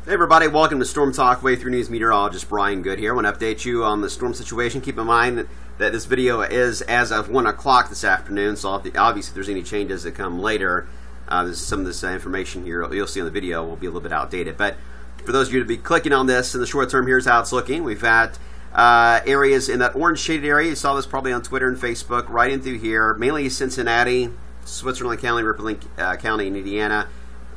Hey everybody, welcome to Storm Talk. Way Through News meteorologist Brian Good here. I want to update you on the storm situation. Keep in mind that this video is as of 1 o'clock this afternoon, so obviously if there's any changes that come later, some of this information here you'll see on the video will be a little bit outdated. But for those of you to be clicking on this in the short term, here's how it's looking. We've got areas in that orange shaded area. You saw this probably on Twitter and Facebook, right in through here, mainly Cincinnati, Switzerland County, Ripley County, and Indiana.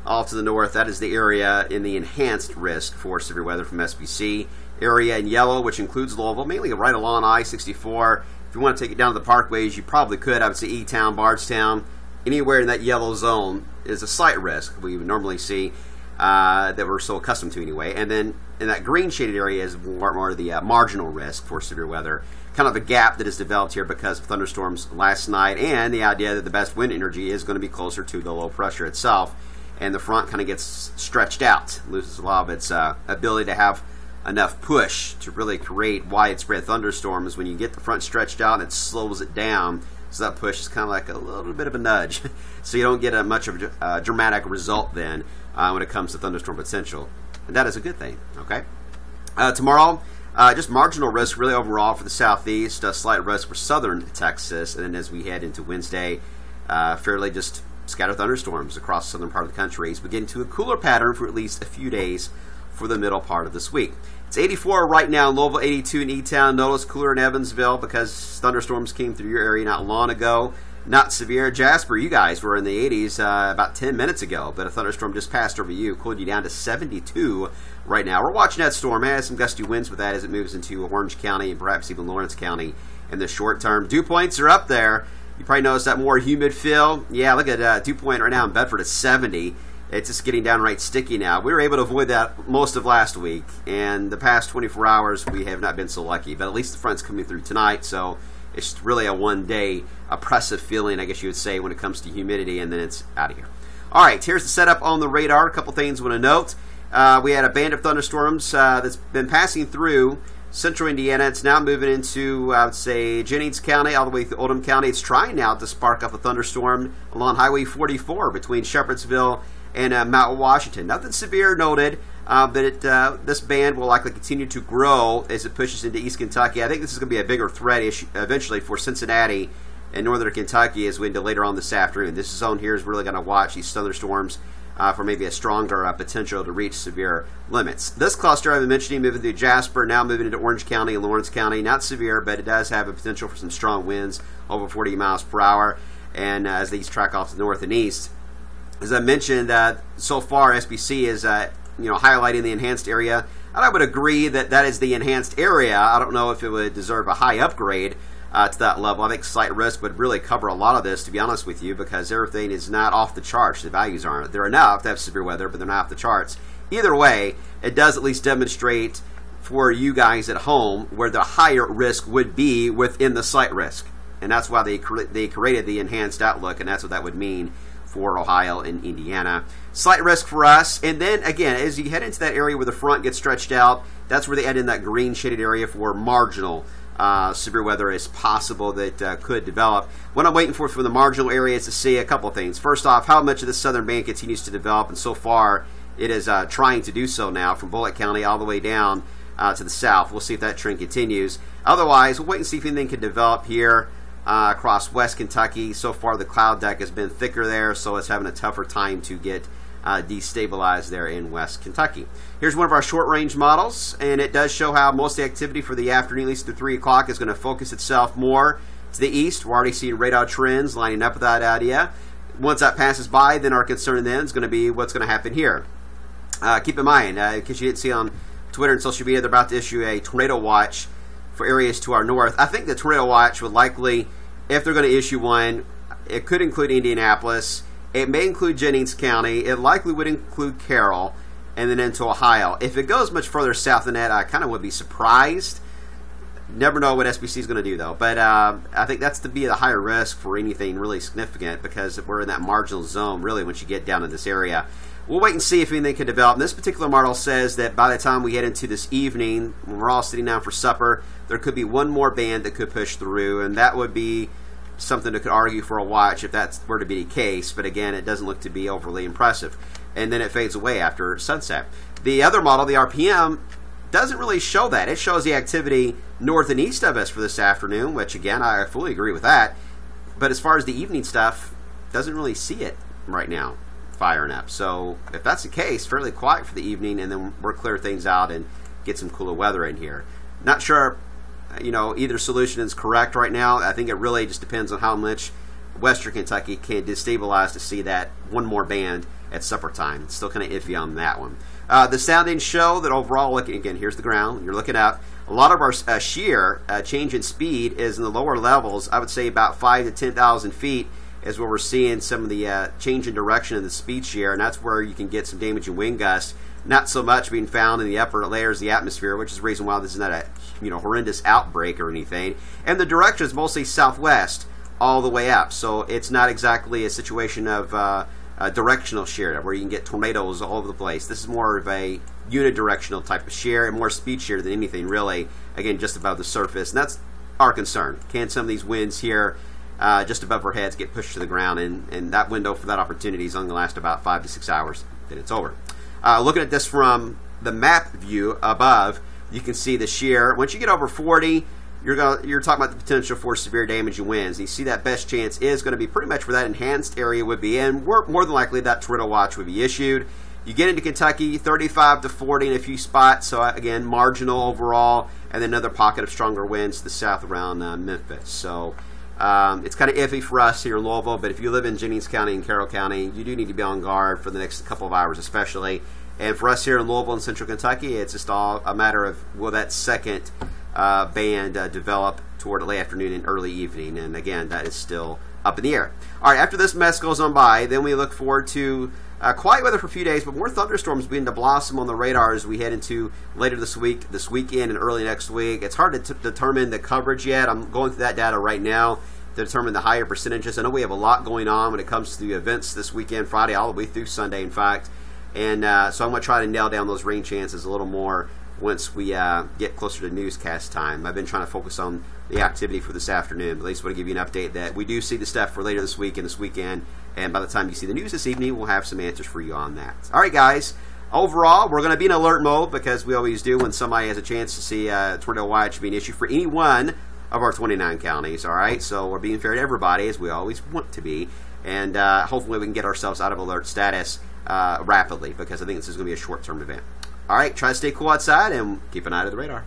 All to the north, that is the area in the enhanced risk for severe weather from SPC. Area in yellow, which includes Louisville, mainly right along I-64. If you want to take it down to the parkways, you probably could. I would say E-Town, Bardstown, anywhere in that yellow zone is a slight risk we would normally see that we're so accustomed to anyway. And then in that green shaded area is more of the marginal risk for severe weather. Kind of a gap that is developed here because of thunderstorms last night and the idea that the best wind energy is going to be closer to the low pressure itself. And the front kind of gets stretched out, loses a lot of its ability to have enough push to really create widespread thunderstorms. When you get the front stretched out, it slows it down, so that push is kind of like a little bit of a nudge. So you don't get much of a dramatic result then when it comes to thunderstorm potential. And that is a good thing, okay? Tomorrow, just marginal risk really overall for the southeast, slight risk for southern Texas, and then as we head into Wednesday, fairly just scattered thunderstorms across the southern part of the country as we get into a cooler pattern for at least a few days for the middle part of this week. It's 84 right now in Louisville, 82 in E-Town. Notice cooler in Evansville because thunderstorms came through your area not long ago. Not severe. Jasper, you guys were in the 80s about 10 minutes ago, but a thunderstorm just passed over you, cooled you down to 72 right now. We're watching that storm. It has some gusty winds with that as it moves into Orange County and perhaps even Lawrence County in the short term. Dew points are up there. You probably noticed that more humid feel. Yeah, look at dew point right now in Bedford at 70. It's just getting downright sticky now. We were able to avoid that most of last week, and the past 24 hours we have not been so lucky. But at least the front's coming through tonight, so it's really a one-day oppressive feeling, I guess you would say, when it comes to humidity, and then it's out of here. All right, here's the setup on the radar. A couple things I want to note. We had a band of thunderstorms that's been passing through central Indiana. It's now moving into, I would say, Jennings County all the way through Oldham County. It's trying now to spark up a thunderstorm along Highway 44 between Shepherdsville and Mount Washington. Nothing severe noted, but this band will likely continue to grow as it pushes into East Kentucky. I think this is going to be a bigger threat issue eventually for Cincinnati and northern Kentucky as we into later on this afternoon. This zone here is really going to watch these thunderstorms for maybe a stronger potential to reach severe limits. This cluster I've been mentioning moving through Jasper, now moving into Orange County and Lawrence County. Not severe, but it does have a potential for some strong winds over 40 miles per hour. And as these track off to the north and east, as I mentioned, so far SPC is highlighting the enhanced area. And I would agree that that is the enhanced area. I don't know if it would deserve a high upgrade to that level. I think slight risk would really cover a lot of this, to be honest with you, because everything is not off the charts. The values aren't. They're enough to have severe weather, but they're not off the charts. Either way, it does at least demonstrate for you guys at home where the higher risk would be within the slight risk. And that's why they created the enhanced outlook, and that's what that would mean for Ohio and Indiana. Slight risk for us. And then, again, as you head into that area where the front gets stretched out, that's where they add in that green shaded area for marginal severe weather is possible that could develop. What I'm waiting for the marginal area is to see a couple of things. First off, how much of the southern band continues to develop, and so far it is trying to do so now from Bullitt County all the way down to the south. We'll see if that trend continues. Otherwise, we'll wait and see if anything can develop here across West Kentucky. So far the cloud deck has been thicker there, so it's having a tougher time to get destabilized there in West Kentucky. Here's one of our short-range models, and it does show how most of the activity for the afternoon, at least through 3 o'clock, is going to focus itself more to the east. We're already seeing radar trends lining up with that idea. Once that passes by, then our concern then is going to be what's going to happen here. Keep in mind, because you didn't see on Twitter and social media, they're about to issue a tornado watch for areas to our north. I think the tornado watch would likely, if they're going to issue one, it could include Indianapolis. It may include Jennings County. It likely would include Carroll and then into Ohio. If it goes much further south than that, I kind of would be surprised. Never know what SPC is going to do, though. But I think that's to be the higher risk for anything really significant because we're in that marginal zone, really, once you get down in this area. We'll wait and see if anything can develop. And this particular model says that by the time we head into this evening, when we're all sitting down for supper, there could be one more band that could push through, and that would be something that could argue for a watch if that were to be the case. But again, it doesn't look to be overly impressive. and then it fades away after sunset. The other model, the RPM, doesn't really show that. It shows the activity north and east of us for this afternoon, which again, I fully agree with that. But as far as the evening stuff, doesn't really see it right now firing up. So if that's the case, fairly quiet for the evening, and then we'll clear things out and get some cooler weather in here. Not sure, either solution is correct right now. I think it really just depends on how much Western Kentucky can destabilize to see that one more band at supper time. It's still kind of iffy on that one. The soundings show that overall, again, here's the ground. You're looking up. A lot of our shear change in speed is in the lower levels. I would say about 5,000 to 10,000 feet is where we're seeing some of the change in direction in the speed shear, and that's where you can get some damaging wind gusts. Not so much being found in the upper layers of the atmosphere, which is the reason why this is not a horrendous outbreak or anything. And the direction is mostly southwest all the way up, so it's not exactly a situation of directional shear where you can get tornadoes all over the place. This is more of a unidirectional type of shear and more speed shear than anything really, again, just above the surface. And that's our concern. Can some of these winds here just above our heads get pushed to the ground, and that window for that opportunity is only going to last about 5 to 6 hours, then it's over. Looking at this from the map view above, you can see the shear. Once you get over 40, you're talking about the potential for severe damaging winds. And you see that best chance is going to be pretty much where that enhanced area would be in. More than likely that tornado watch would be issued. You get into Kentucky, 35 to 40 in a few spots, so again, marginal overall, and then another pocket of stronger winds to the south around Memphis. So it's kind of iffy for us here in Louisville, but if you live in Jennings County and Carroll County, you do need to be on guard for the next couple of hours especially. And for us here in Louisville and Central Kentucky, it's just all a matter of will that second band develop toward late afternoon and early evening, and again, that is still up in the air. All right, after this mess goes on by, then we look forward to quiet weather for a few days, but more thunderstorms beginning to blossom on the radar as we head into later this weekend, and early next week. It's hard to determine the coverage yet. I'm going through that data right now to determine the higher percentages. I know we have a lot going on when it comes to the events this weekend, Friday all the way through Sunday, in fact. And so I'm going to try to nail down those rain chances a little more once we get closer to newscast time. I've been trying to focus on the activity for this afternoon, but at least want to give you an update that we do see the stuff for later this week and this weekend, and by the time you see the news this evening, we'll have some answers for you on that. All right, guys. Overall, we're going to be in alert mode because we always do when somebody has a chance to see a tornado watch being issued for any one of our 29 counties. All right, so we're being fair to everybody, as we always want to be, and hopefully we can get ourselves out of alert status rapidly, because I think this is going to be a short-term event. All right, try to stay cool outside and keep an eye to the radar.